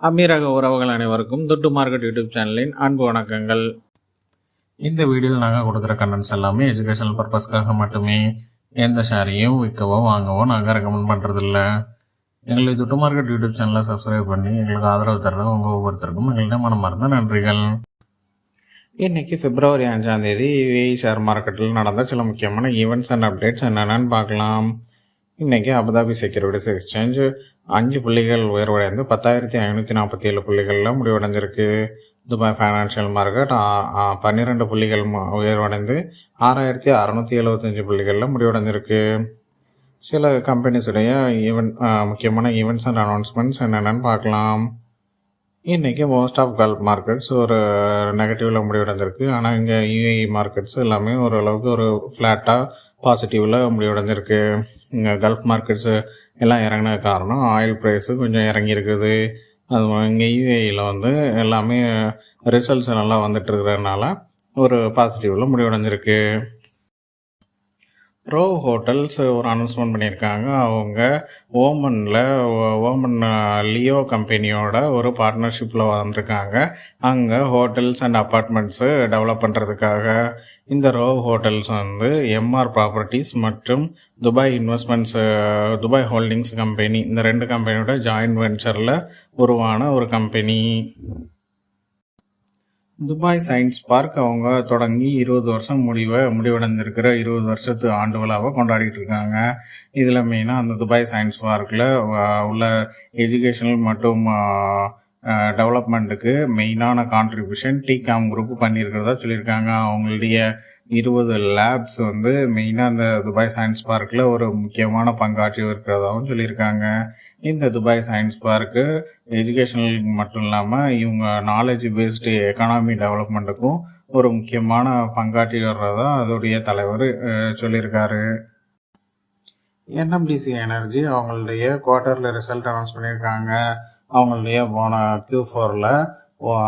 அமீரக உறவுகள் அனைவருக்கும் துட்டு மார்க்கெட் யூடியூப் சேனலின் அன்பு வணக்கங்கள். இந்த வீடியோவில் நாங்கள் கொடுக்குற கண்டென்ட்ஸ் எல்லாமே எஜுகேஷனல் பர்பஸ்க்காக மட்டுமே. எந்த ஷேரையும் விற்கவோ வாங்கவோ நாங்கள் ரெக்கமெண்ட் பண்ணுறதில்ல. எங்களுக்கு துட்டு மார்க்கெட் யூடியூப் சேனலை சப்ஸ்கிரைப் பண்ணி எங்களுக்கு ஆதரவு தர்ற உங்கள் ஒவ்வொருத்தருக்கும் எங்கள்கிட்ட மனமார்ந்த நன்றிகள். இன்றைக்கி February 5 UAE ஷேர் மார்க்கெட்டில் நடந்த சில முக்கியமான ஈவெண்ட்ஸ் அண்ட் அப்டேட்ஸ் என்னென்னு பார்க்கலாம். இன்றைக்கி அபுதாபி செக்யூரிட்டிஸ் எக்ஸ்சேஞ்ச் 5 புள்ளிகள் உயர்வடைந்து 10,547 புள்ளிகளில் முடிவடைஞ்சிருக்கு. துபாய் ஃபைனான்ஷியல் மார்க்கெட் 12 புள்ளிகள் உயர்வடைந்து 6,675 புள்ளிகளில் முடிவடைஞ்சிருக்கு. சில கம்பெனிஸுடைய முக்கியமான ஈவெண்ட்ஸ் அண்ட் அனௌன்ஸ்மெண்ட்ஸ் என்னென்னு பார்க்கலாம். இன்றைக்கி மோஸ்ட் ஆஃப் கல்ஃப் மார்க்கெட்ஸ் ஒரு நெகட்டிவில் முடிவடைஞ்சிருக்கு. ஆனால் இங்கே UAE மார்க்கெட்ஸ் எல்லாமே ஓரளவுக்கு ஒரு ஃப்ளாட்டாக பாசிட்டிவில் முடிவடைஞ்சிருக்கு. இங்கே கல்ஃப் மார்க்கெட்ஸு எல்லாம் இறங்கின காரணம் ஆயில் ப்ரைஸு கொஞ்சம் இறங்கியிருக்குது. அது இங்கே UAEயில் எல்லாமே ரிசல்ட்ஸ் நல்லா வந்துட்டு இருக்கிறதுனால ஒரு பாசிட்டிவில் முடிவடைஞ்சிருக்கு. ரோவ் ஹோட்டல்ஸ் ஒரு அனௌன்ஸ்மெண்ட் பண்ணியிருக்காங்க. அவங்க ஓமன் லியோ கம்பெனியோட ஒரு பார்ட்னர்ஷிப்பில் வந்திருக்காங்க. அங்கே ஹோட்டல்ஸ் அண்ட் அப்பார்ட்மெண்ட்ஸு டெவலப் பண்ணுறதுக்காக. இந்த ரோவ் ஹோட்டல்ஸ் MR ப்ராப்பர்ட்டிஸ் மற்றும் Dubai investments Dubai holdings company, இந்த 2 கம்பெனியோட ஜாயின்ட் வெஞ்சரில் உருவான ஒரு கம்பெனி. துபாய் சயின்ஸ் பார்க் அவங்க தொடங்கி 20 வருஷம் முடிவடைந்திருக்கிற 20 வருஷத்து ஆண்டு விழாவை கொண்டாடிட்டு இருக்காங்க. இதில் மெயினாக அந்த துபாய் சயின்ஸ் பார்க்கில் உள்ள எஜுகேஷனல் மற்றும் டெவலப்மெண்ட்டுக்கு மெயினான கான்ட்ரிபியூஷன் TCOM குரூப் பண்ணியிருக்கிறதா சொல்லியிருக்காங்க. அவங்களுடைய 20 லேப்ஸ் மெயினாக அந்த துபாய் சயின்ஸ் பார்க்கில் ஒரு முக்கியமான பங்காற்றி இருக்கிறதாகவும் சொல்லியிருக்காங்க. இந்த துபாய் சயின்ஸ் பார்க்கு எஜுகேஷனல் மட்டும் இல்லாமல் இவங்க நாலேஜ் பேஸ்டு எக்கானமி டெவலப்மெண்ட்டுக்கும் ஒரு முக்கியமான பங்காற்றி வர்றதா அதோடைய தலைவர் சொல்லியிருக்காரு. NMDC எனர்ஜி அவங்களுடைய குவார்ட்டர்லி ரிசல்ட் அனௌன்ஸ் பண்ணியிருக்காங்க. அவங்களுடைய போன Q4ல்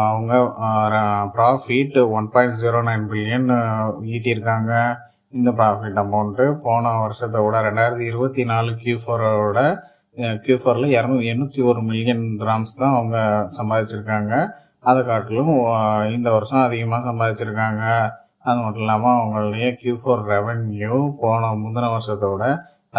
அவங்க ப்ராஃபிட் 1.09 பில்லியன் ஈட்டியிருக்காங்க. இந்த ப்ராஃபிட் அமௌண்ட்டு போன வருஷத்தை விட 2024 Q4ல் 801 மில்லியன் திராம்ஸ் தான் அவங்க சம்பாதிச்சிருக்காங்க. அதை காட்டிலும் இந்த வருஷம் அதிகமாக சம்பாதிச்சிருக்காங்க. அது மட்டும் இல்லாமல் அவங்களுடைய Q4 ரெவன்யூ முந்தின வருஷத்தோட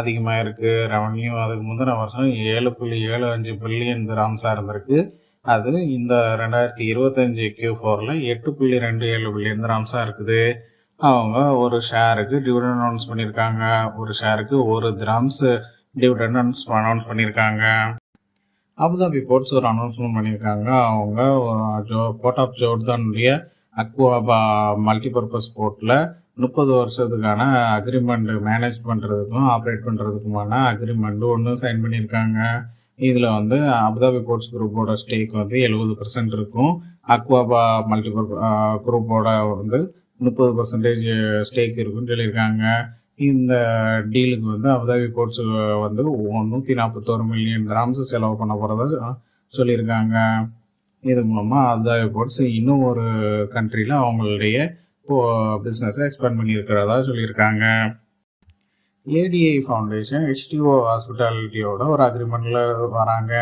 அதிகமாக இருக்குது. ரெவன்யூ அதுக்கு முந்தின வருஷம் 7.75 பில்லியன் திராம்ஸாக இருந்திருக்கு. அது இந்த 2025 Q4ல் 8.27 பில்லியன் திராம்ஸாக இருக்குது. அவங்க ஒரு ஷேருக்கு டிவிடெண்ட் அனௌன்ஸ் பண்ணியிருக்காங்க. ஒரு ஷேருக்கு 1 திராம்ஸ் டிவிடெண்ட் அனௌன்ஸ் பண்ணியிருக்காங்க. அபுதாபி போர்ட்ஸ் ஒரு அனௌன்ஸ்மெண்ட் பண்ணியிருக்காங்க. அவங்க போர்ட் ஆஃப் ஜோர்தானுடைய அக்வா மல்டிபர்பஸ் போர்ட்டில் 30 வருஷத்துக்கான அக்ரிமெண்ட் மேனேஜ் பண்ணுறதுக்கும் ஆப்ரேட் பண்ணுறதுக்குமான அக்ரிமெண்ட் ஒன்று சைன் பண்ணியிருக்காங்க. இதில் அபுதாபி போர்ட்ஸ் குரூப்போட ஸ்டேக் 70% இருக்கும். அக்வாபா குரூப்போட 30% ஸ்டேக் இருக்குன்னு சொல்லியிருக்காங்க. இந்த டீலுக்கு அபுதாபி போர்ட்ஸ் 141 மில்லியன் திராம்ஸ் செலவு பண்ண போகிறதா சொல்லியிருக்காங்க. இது மூலமாக அபுதாபி போர்ட்ஸ் இன்னும் ஒரு கண்ட்ரியில் அவங்களுடைய பிஸ்னஸை எக்ஸ்பேண்ட் பண்ணியிருக்கிறதா சொல்லியிருக்காங்க. ADI ஃபவுண்டேஷன் HTO ஹாஸ்பிட்டாலிட்டியோட ஒரு அக்ரிமெண்ட்டில் வராங்க.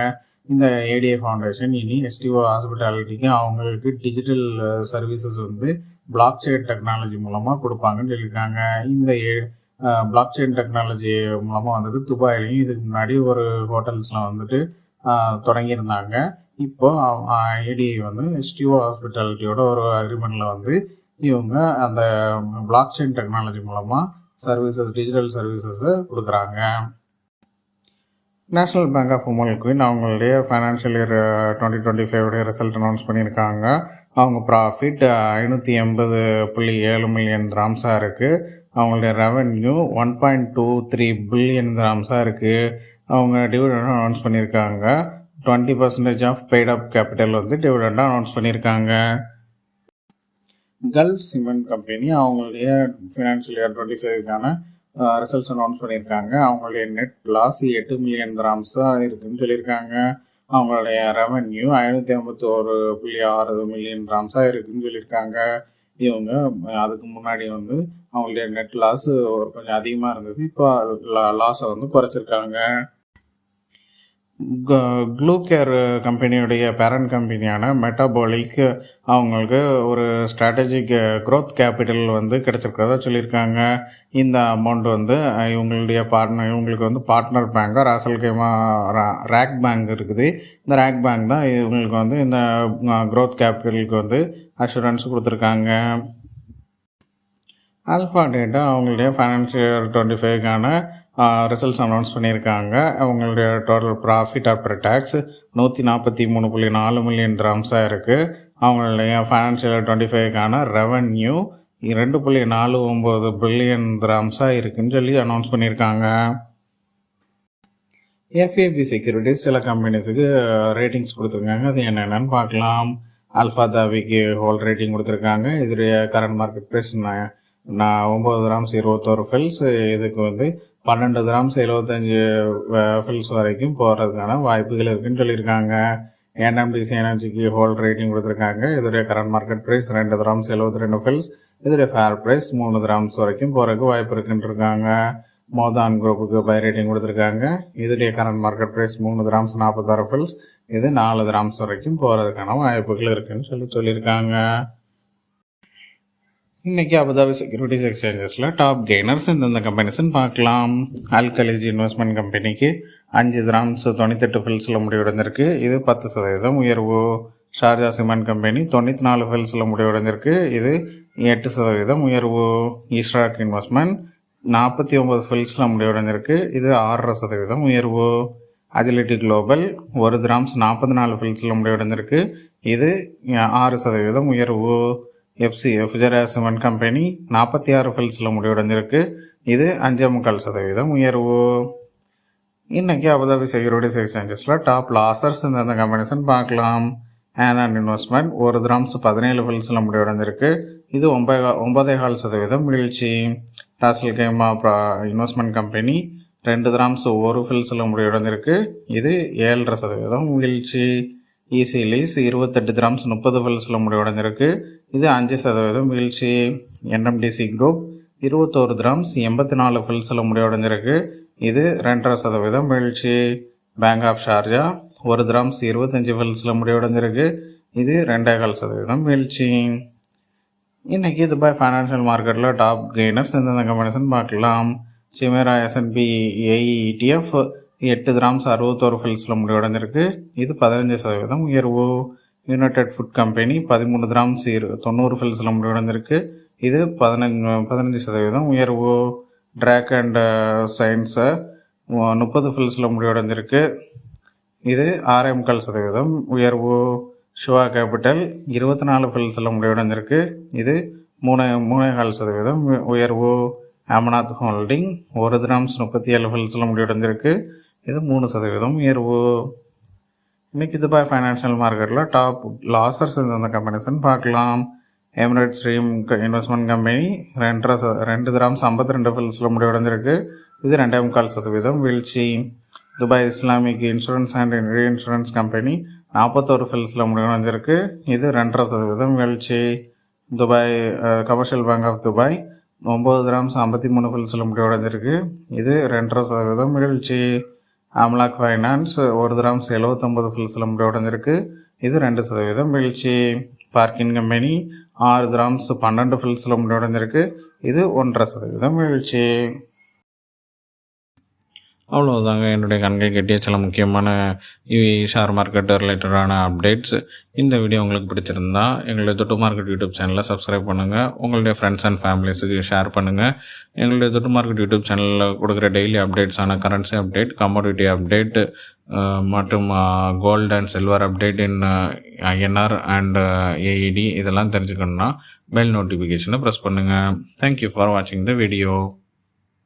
இந்த ADI ஃபவுண்டேஷன் இனி HTO ஹாஸ்பிட்டாலிட்டிக்கு அவங்களுக்கு digital services block chain technology மூலமாக கொடுப்பாங்கன்னு சொல்லியிருக்காங்க. இந்த பிளாக் செயின் டெக்னாலஜி மூலமாக துபாயிலையும் இதுக்கு முன்னாடி ஒரு ஹோட்டல்ஸில் தொடங்கியிருந்தாங்க. இப்போ ADI HTO ஹாஸ்பிட்டாலிட்டியோட ஒரு அக்ரிமெண்ட்டில் இவங்க அந்த பிளாக் செயின் டெக்னாலஜி மூலமாக டிஜிட்டல் சர்வீசஸை கொடுக்குறாங்க. நேஷ்னல் பேங்க் ஆஃப் உமல் குயின் அவங்களுடைய ஃபைனான்ஷியல் இயர் 2025 ரிசல்ட் அனௌன்ஸ் பண்ணியிருக்காங்க. அவங்க ப்ராஃபிட் 580.7 மில்லியன் திராம்ஸாக இருக்குது. அவங்களுடைய ரெவன்யூ 1.23 பில்லியன் திராம்ஸாக இருக்குது. அவங்க டிவிடெண்ட் அனௌன்ஸ் பண்ணியிருக்காங்க. 20% ஆஃப் பெய்ட் அப் கேபிட்டல் டிவிடெண்டாக அனௌன்ஸ் பண்ணியிருக்காங்க. கல்ஃப் சிமெண்ட் கம்பெனி அவங்களுடைய ஃபினான்ஷியல் இயர் 2025க்கான ரிசல்ட்ஸ் அனௌன்ஸ் பண்ணியிருக்காங்க. அவங்களுடைய நெட் லாஸ் 8 மில்லியன் திராம்ஸாக இருக்குதுன்னு சொல்லியிருக்காங்க. அவங்களுடைய ரெவன்யூ 551.6 மில்லியன் திராம்ஸாக இருக்குதுன்னு சொல்லியிருக்காங்க. இவங்க அதுக்கு முன்னாடி அவங்களுடைய நெட் லாஸ் கொஞ்சம் அதிகமாக இருந்தது. இப்போ லாஸை குறைச்சிருக்காங்க. க்ளூ கேர் கம்பெனியுடைய பேரண்ட் கம்பெனியான மெட்டாபாலிக் அவங்களுக்கு ஒரு ஸ்ட்ராட்டஜிக் க்ரோத் கேபிட்டல் வந்து கிடச்சிருக்கிறதா சொல்லியிருக்காங்க. இந்த அமௌண்ட் வந்து இவங்களுக்கு வந்து பார்ட்னர் பேங்காக ராசல்கைமா ரேக் பேங்க் இருக்குது. இந்த ரேக் பேங்க் தான் இவங்களுக்கு வந்து இந்த க்ரோத் கேபிட்டலுக்கு வந்து அஷூரன்ஸ் கொடுத்துருக்காங்க. ஆல்ஃபா டேட்டா அவங்களுடைய ஃபைனான்சியல் 25க்கான ரிசல்ட்ஸ் அனௌன்ஸ் பண்ணியிருக்காங்க. அவங்களுடைய total profit after tax 143.4 million திராம்ஸாக இருக்குது. அவங்களுடைய ஃபைனான்சியல் 25க்கான ரெவன்யூ 2.49 பில்லியன் திராம்ஸாக இருக்குன்னு சொல்லி அனௌன்ஸ் பண்ணியிருக்காங்க. எஃப்ஏபி செக்யூரிட்டிஸ் சில கம்பெனிஸுக்கு ரேட்டிங்ஸ் கொடுத்துருக்காங்க. அது என்னென்னு பார்க்கலாம். ஆல்ஃபா தாவிக்கு ஹோல் ரேட்டிங் கொடுத்துருக்காங்க. இதோடைய current market price 9 dirhams 21 fils. இதுக்கு வந்து 12 கிராம்ஸ் 75 ஃபில்ஸ் வரைக்கும் போகிறதுக்கான வாய்ப்புகள் இருக்குன்னு சொல்லியிருக்காங்க. என்எம்டிசி எனர்ஜிக்கு ஹோல் ரேட்டிங் கொடுத்துருக்காங்க. இதோடைய current market price 2 dirhams 72 fils. இதோடைய ஃபேர் ப்ரைஸ் 3 கிராம்ஸ் வரைக்கும் போகிறதுக்கு வாய்ப்பு இருக்குன்னு இருக்காங்க. மோதான் குரூப்புக்கு பை ரேட்டிங் கொடுத்துருக்காங்க. இதோடைய current market price 3 dirhams 46 fils. இது 4 கிராம்ஸ் வரைக்கும் போகிறதுக்கான வாய்ப்புகள் இருக்குன்னு சொல்லியிருக்காங்க. இன்றைக்கி அபுதாபி செக்யூரிட்டிஸ் எக்ஸ்சேஞ்சஸில் டாப் கெய்னர்ஸ் இந்தந்த கம்பெனிஸ்ன்னு பார்க்கலாம். ஆல்கலிஜ் இன்வெஸ்ட்மெண்ட் கம்பெனிக்கு 5 கிராம்ஸ் 98 ஃபில்ஸில் முடிவடைஞ்சிருக்கு. இது 10% உயர்வு. ஷார்ஜா சிமெண்ட் கம்பெனி 94 ஃபில்ஸில் முடிவடைஞ்சிருக்கு. இது 8% உயர்வு. ஈஸ்ராக் இன்வெஸ்ட்மெண்ட் 49 ஃபில்ஸில் முடிவடைஞ்சிருக்கு. இது 6% உயர்வு. அஜிலிட்டி குளோபல் 1 கிராம்ஸ் 44 ஃபில்ஸில் முடிவடைஞ்சிருக்கு. இது 6% உயர்வு. ஃபுஜரா சிமெண்ட் கம்பெனி 46 ஃபில்ஸில் முடிவடைஞ்சிருக்கு. இது 5.25% உயர்வு. இன்றைக்கி அபுதாபி செக்யூரிட்டிஸ் எக்ஸ்சேஞ்சஸில் டாப் லாசர்ஸ் இந்த கம்பெனிஸ்ன்னு பார்க்கலாம். ஆனன் இன்வெஸ்ட்மெண்ட் 1 கிராம்ஸ் 17 ஃபில்ஸில் முடிவடைஞ்சிருக்கு. இது 9.25% வீழ்ச்சி. ராசல் கைமா இன்வெஸ்ட்மெண்ட் கம்பெனி 2 கிராம்ஸ் 1 ஃபில்ஸில் முடிவடைஞ்சிருக்கு. இது 7.5% வீழ்ச்சி. ஈசி லீஸ் 28 கிராம்ஸ் 30 ஃபில்ஸில் முடிவடைஞ்சிருக்கு. இது 5% வீழ்ச்சி. என்எம்டிசி குரூப் 21 கிராம்ஸ் 84 ஃபில்ஸில் முடிவடைஞ்சிருக்கு. இது 2.5% வீழ்ச்சி. பேங்க் ஆஃப் ஷார்ஜா 1 கிராம்ஸ் 25 ஃபில்ஸில் முடிவடைஞ்சிருக்கு. இது 2.25% வீழ்ச்சி. இன்றைக்கி துபாய் ஃபைனான்ஷியல் மார்க்கெட்டில் டாப் கெய்னர்ஸ் எந்தெந்த கம்பெனிஸ்ன்னு பார்க்கலாம். சிமேரா S&P ETF 8 கிராம்ஸ் 61 ஃபில்ஸில் முடிவடைஞ்சிருக்கு. இது 15% உயர்வு. யுனைடெட் ஃபுட் கம்பெனி 13 கிராம்ஸ் 90 ஃபில்ஸில் முடிவடைஞ்சிருக்கு. இது 15% உயர்வு. ட்ராக் அண்ட் சயின்ஸை 30 ஃபில்ஸில் முடிவடைஞ்சிருக்கு. இது 6.25% உயர்வு. ஷுவா கேபிட்டல் 24 ஃபில்ஸில் முடிவடைஞ்சிருக்கு. இது 3.25% உயர்வு. அமனாத் ஹோல்டிங் 1 கிராம்ஸ் 37 ஃபில்ஸில் முடிவடைஞ்சிருக்கு. இது 3% உயர்வு. இன்றைக்கி துபாய் ஃபைனான்ஷியல் மார்க்கெட்டில் டாப் லாசர்ஸ் இந்த கம்பெனிஸ்ன்னு பார்க்கலாம். Emirate Stream Investment Company 2 dirhams 52 ஃபில்ஸில் முடிவடைஞ்சிருக்கு. இது 2.25% வீழ்ச்சி. Dubai Islamic Insurance and Reinsurance Company 41 ஃபில்ஸில் முடிவடைஞ்சிருக்கு. இது 2.5% வீழ்ச்சி. Dubai Commercial Bank of Dubai 9 dirhams 53 ஃபில்ஸில் முடிவடைஞ்சிருக்கு. இது 2.5% வீழ்ச்சி. அம்லாக் ஃபைனான்ஸ் 1 கிராம்ஸ் 79 ஃபில்ஸில் முடிவடைஞ்சிருக்கு. இது 2% வீழ்ச்சி. பார்க்கின் கம்பெனி 6 கிராம்ஸ் 12 ஃபில்ஸில் முடிவடைஞ்சிருக்கு. இது 1.5% வீழ்ச்சி. அவ்வளோதாங்க என்னுடைய கண்கள் கட்டிய சில முக்கியமான ஷேர் மார்க்கெட் ரிலேட்டடான அப்டேட்ஸ். இந்த வீடியோ உங்களுக்கு பிடிச்சிருந்தா எங்களுடைய தொட்டு மார்க்கெட் யூடியூப் சேனலை சப்ஸ்கிரைப் பண்ணுங்கள். உங்களுடைய ஃப்ரெண்ட்ஸ் அண்ட் ஃபேமிலிஸுக்கு ஷேர் பண்ணுங்கள். எங்களுடைய தொட்டு மார்க்கெட் யூடியூப் சேனலில் கொடுக்குற டெய்லி அப்டேட்ஸான கரன்சி அப்டேட், கமோடிட்டி அப்டேட் மற்றும் gold and silver update in INR and AED இதெல்லாம் தெரிஞ்சுக்கணுன்னா பெல் நோட்டிஃபிகேஷனை ப்ரெஸ் பண்ணுங்கள். தேங்க்யூ ஃபார் வாட்சிங் த வீடியோ.